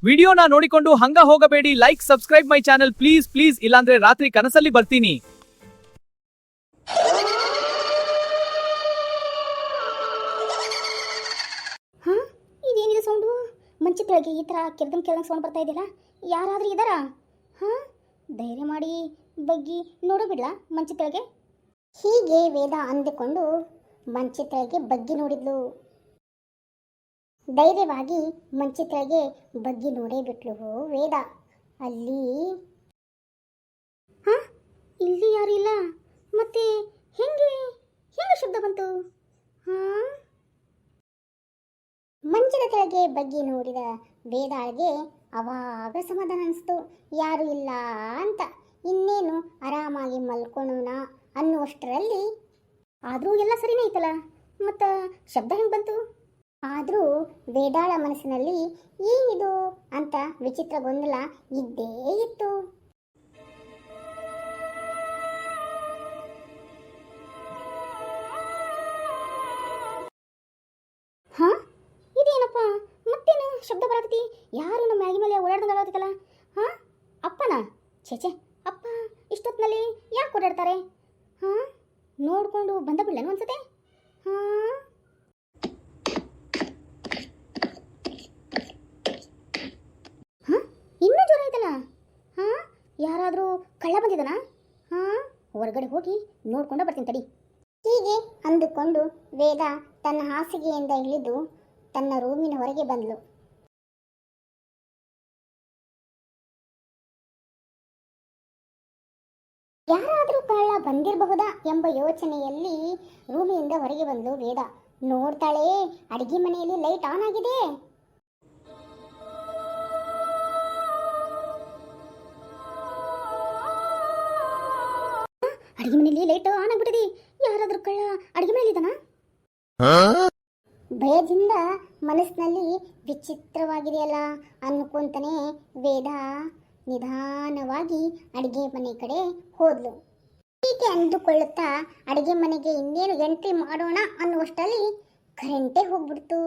ವಿಡಿಯೋನ ನೋಡಿಕೊಂಡು ಹಂಗ ಹೋಗಬೇಡಿ. Like subscribe my channel please please, ಇಲ್ಲಾಂದ್ರೆ ರಾತ್ರಿ ಕನಸಲ್ಲಿ ಬರ್ತೀನಿ. ಇದೇನಿದೆ ಸೌಂಡು? ಮಂಚದ ಕೆಳಗೆ ಈ ಥರ ಕೆರ್ದಂಗೆ ಸೌಂಡ್ ಬರ್ತಾ ಇದೆಯಲ್ಲ, ಯಾರಾದರೂ ಇದ್ದಾರಾ? ಧೈರ್ಯ ಮಾಡಿ ಬಗ್ಗಿ ನೋಡೋಬಿಡ್ಲಾ ಮಂಚದ ಕೆಳಗೆ? ಹೀಗೆ ವೇದ ಅಂದುಕೊಂಡು ಮಂಚದ ಕೆಳಗೆ ಬಗ್ಗಿ ನೋಡಿದ್ಲು. ಧೈರ್ಯವಾಗಿ ಮಂಚದ ಕೆಳಗೆ ಬಗ್ಗಿ ನೋಡೇ ಬಿಟ್ಲು ವೇದ. ಅಲ್ಲಿ ಇಲ್ಲಿ ಯಾರು ಇಲ್ಲ, ಮತ್ತೆ ಹೆಂಗೆ ಶಬ್ದ ಬಂತು? ಮಂಚದ ಕೆಳಗೆ ಬಗ್ಗಿ ನೋಡಿದ ವೇದಾಳಿಗೆ ಅವಾಗ ಸಮಾಧಾನ ಅನಿಸ್ತು. ಯಾರು ಇಲ್ಲ ಅಂತ, ಇನ್ನೇನು ಆರಾಮಾಗಿ ಮಲ್ಕೊಳ್ಳೋಣ ಅನ್ನುವಷ್ಟರಲ್ಲಿ. ಆದರೂ ಎಲ್ಲ ಸರಿನೇ ಐತಲ್ಲ, ಮತ್ತು ಶಬ್ದ ಹೆಂಗೆ ಬಂತು? ಆದರೂ ವೇದಾಳ ಮನಸ್ಸಿನಲ್ಲಿ ಏನಿದು ಅಂತ ವಿಚಿತ್ರ ಗೊಂದಲ ಇದ್ದೇ ಇತ್ತು. ಇದೇನಪ್ಪ, ಮತ್ತೇನು ಶಬ್ದ ಬರಕತ್ತಿ? ಯಾರು ನಮ್ಮ ಮ್ಯಾಗಿ ಮೇಲೆ ಓಡಾಡ್ದಂಗಾಗತ್ತಲ್ಲ? ಅಪ್ಪನ? ಛೇಚೆ, ಅಪ್ಪ ಇಷ್ಟೊತ್ತಿನಲ್ಲಿ ಯಾಕೆ ಓಡಾಡ್ತಾರೆ? ನೋಡ್ಕೊಂಡು ಬಂದ ಬಿಡ್ಲೇನು ಅನ್ಸುತ್ತೆ. ಇನ್ನೂ ಜೋರ ಐತಲ್ಲ. ಯಾರಾದರೂ ಕಳ್ಳ ಬಂದಿದ್ದಾನ? ಹೊರಗಡೆ ಹೋಗಿ ನೋಡ್ಕೊಂಡು ಬರ್ತೀನಿ ತಡಿ. ಹೀಗೆ ಅಂದುಕೊಂಡು ವೇದ ತನ್ನ ಹಾಸಿಗೆಯಿಂದ ಇಳಿದು ತನ್ನ ರೂಮಿನ ಹೊರಗೆ ಬಂದ್ಲು. ಯಾರಾದರೂ ಕಳ್ಳ ಬಂದಿರಬಹುದಾ ಎಂಬ ಯೋಚನೆಯಲ್ಲಿ ರೂಮಿನಿಂದ ಹೊರಗೆ ಬಂದ್ಲು ವೇದ. ನೋಡ್ತಾಳೆ, ಅಡಿಗೆ ಮನೆಯಲ್ಲಿ ಲೈಟ್ ಆನ್ ಆಗಿದೆ. ಅಡಿಗೆ ಮನೆಯಲ್ಲಿ ಲೈಟ್ ಆನ್ ಆಗ್ಬಿಟ್ಟಿದೆ. ಯಾರಾದ್ರೂ ಕಳ್ಳ ಅಡಿಗೆ ಮನೆಯಲ್ಲಿ ಇದ್ದಾನ? ಭಯದಿಂದ ಮನಸ್ಸಿನಲ್ಲಿ ವಿಚಿತ್ರವಾಗಿದೆಯಲ್ಲ ಅನ್ಕೊಂತಾನೆ ವೇದ ನಿಧಾನವಾಗಿ ಅಡಿಗೆ ಮನೆ ಕಡೆ ಹೋದ್ಲು. ಹೀಗೆ ಅಂದುಕೊಳ್ಳುತ್ತಾ ಅಡಿಗೆ ಮನೆಗೆ ಇನ್ನೇನು ಎಂಟ್ರಿ ಮಾಡೋಣ ಅನ್ನುವಷ್ಟರಲ್ಲಿ ಕರೆಂಟೇ ಹೋಗ್ಬಿಡ್ತು.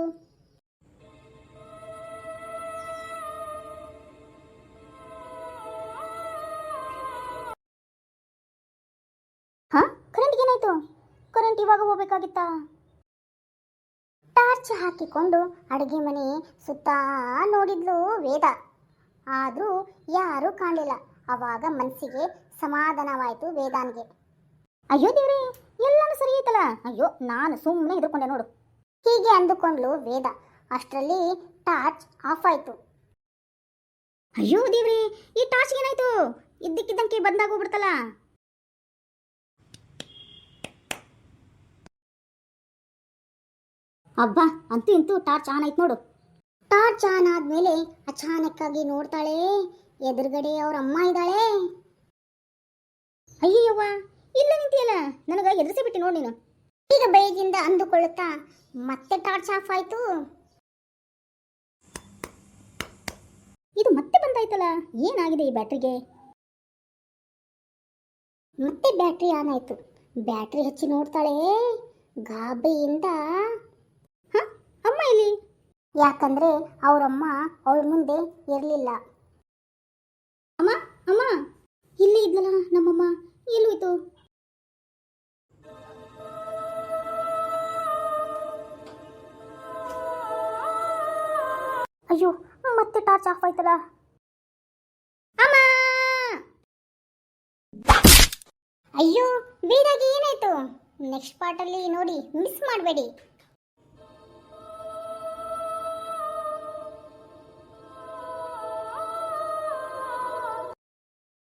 ಕರೆಂಟ್ ಏನಾಯ್ತು? ಕರೆಂಟ್ ಇವಾಗ ಹೋಗ್ಬೇಕಾಗಿತ್ತಾ? ಟಾರ್ಚ್ ಹಾಕಿಕೊಂಡು ಅಡುಗೆ ಮನೆ ಸುತ್ತ ನೋಡಿದ್ಲು ವೇದ. ಆದರೂ ಯಾರೂ ಕಾಣಲಿಲ್ಲ. ಆವಾಗ ಮನಸ್ಸಿಗೆ ಸಮಾಧಾನವಾಯಿತು ವೇದಾನ್ಗೆ. ಅಯ್ಯೋ ದೇವ್ರೇ, ಎಲ್ಲಾನು ಸರಿ ಐತಲ್ಲ. ಅಯ್ಯೋ, ನಾನು ಸುಮ್ಮನೆ ಹೆದರ್ಕೊಂಡೆ ನೋಡು. ಹೀಗೆ ಅಂದುಕೊಂಡ್ಲು ವೇದ. ಅಷ್ಟರಲ್ಲಿ ಟಾರ್ಚ್ ಆಫ್ ಆಯಿತು. ಅಯ್ಯೋ ದೇವ್ರೇ, ಈ ಟಾರ್ಚ್ ಏನಾಯ್ತು? ಇದ್ದಕ್ಕಿದ್ದಂಗೆ ಬಂದಾಗೋಗ್ಬಿಡ್ತಲ್ಲ. ಅಬ್ಬಾ, ಅಂತೂ ಇಂತೂ ಟಾರ್ಚ್ ಆನ್ ಆಯ್ತು ನೋಡು. ಟಾರ್ಚ್ ಆನ್ ಆದ್ಮೇಲೆ ಅಚಾನಕ್ಕಾಗಿ ನೋಡ್ತಾಳೆ, ಎದುರುಗಡೆ ಅವ್ರ ಅಮ್ಮ ಇದ್ದಾಳೆ. ಅಯ್ಯವ್ವ, ಇಲ್ಲ ನಿಂತಿಯಲ್ಲ, ನನಗ ಎದುರಿಸಿ ಬಿಟ್ಟು ನೋಡಿ ನೀನು. ಈಗ ಭಯದಿಂದ ಅಂದುಕೊಳ್ಳುತ್ತಾ ಮತ್ತೆ ಟಾರ್ಚ್ ಆಫ್ ಆಯ್ತು. ಇದು ಮತ್ತೆ ಬಂದಾಯ್ತಲ್ಲ, ಏನಾಗಿದೆ ಈ ಬ್ಯಾಟ್ರಿಗೆ? ಮತ್ತೆ ಬ್ಯಾಟ್ರಿ ಆನ್ ಆಯ್ತು. ಬ್ಯಾಟ್ರಿ ಹಚ್ಚಿ ನೋಡ್ತಾಳೆ, ಗಾಬರಿಯಿಂದ ಅಮ್ಮ ಇಲ್ಲಿ. ಯಾಕಂದ್ರೆ ಅವರಮ್ಮ ಅವಳ ಮುಂದೆ ಇರಲಿಲ್ಲ. ಅಮ್ಮ ಅಮ್ಮ, ಇಲ್ಲಿ ಇದ್ಲಲ್ಲ ನಮ್ಮಮ್ಮ, ಎಲ್ಲೋಯ್ತು? ಅಯ್ಯೋ, ಮತ್ತೆ ಟಾರ್ಚ್ ಆಫ್ ಆಯ್ತಲ್ಲ. ಅಮ್ಮ! ಅಯ್ಯೋ, ವೇದಾಗಿ ಏನಾಯ್ತು? ನೆಕ್ಸ್ಟ್ ಪಾರ್ಟಲ್ಲಿ ನೋಡಿ, ಮಿಸ್ ಮಾಡಬೇಡಿ.